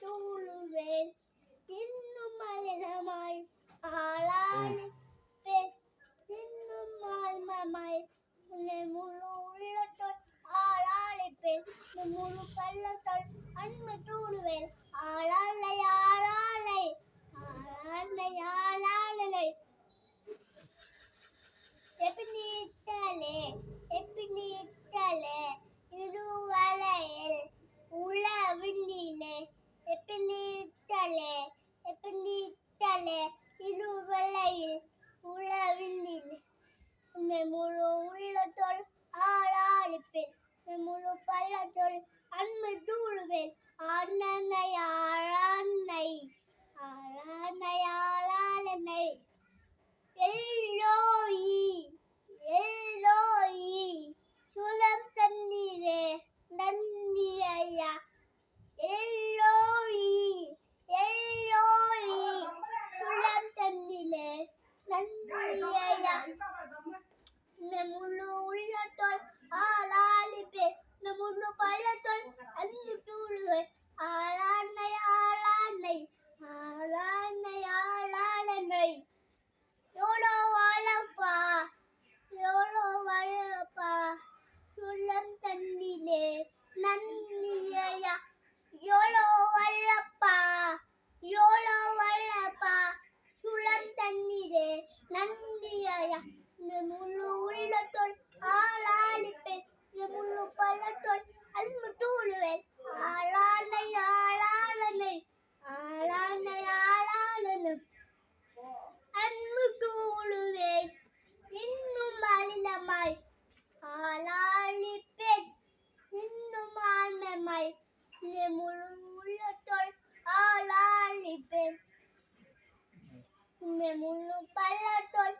தூளுவேன் இன்னும் மலினமாய் ஆளாளிப்பேன் இன்னும் ஆழ்மமாய் உன்னை முழு உள்ளத்தோள் ஆளாளிப்பேன் முழு பள்ளத்தோள் அன்பு தூளுவேன் ஆளாளை ஆளாளை ஆளாளை ஆளாளை எப்பினித்தலே இருவரையில் உளவினிலே எப்பினித்தலே இருவரையில் உளவினிலே உன்னை முழு உள்ளத்தோள் ஆளாளிப்பேன் முழு பள்ளத்தோள் அன்பு தூளுவேன் ஆனனை ஆளானை ஆளானை ஆளாளனை எல்லோயி சுலம் தண்ணீரே நன்னியா எல்லோயி சுலம் தண்ணீரே நன்னியா முழு உள்ளத்தோள் ஆளாளிப்பேன் முழு பள்ளத்தோள் அன்பு தூளுவேன் ஆளானை ஆளானை ஆளானை ஆளாளனை எவ்வளோ வாழப்பா சுள்ளம் தண்ணிலே நன்னியா எவ்வளோ வாழப்பா சுள்ளம் தண்ணீரே நன்னியா முழு உள்ளத்தோள் ஆளாளிப்பேன் முழு பள்ளத்தோள் அன்பு தூளுவேன் ஆளானை ஆளாளனை ஆளானை ஆளாளனை அன்பு தூளுவேன் இன்னும் மலினமாய் ஆளாளிப்பேன் இன்னும் ஆழ்மமாய் முழு உள்ளத்தோள் ஆளாளிப்பேன் முழு பள்ளத்தோள்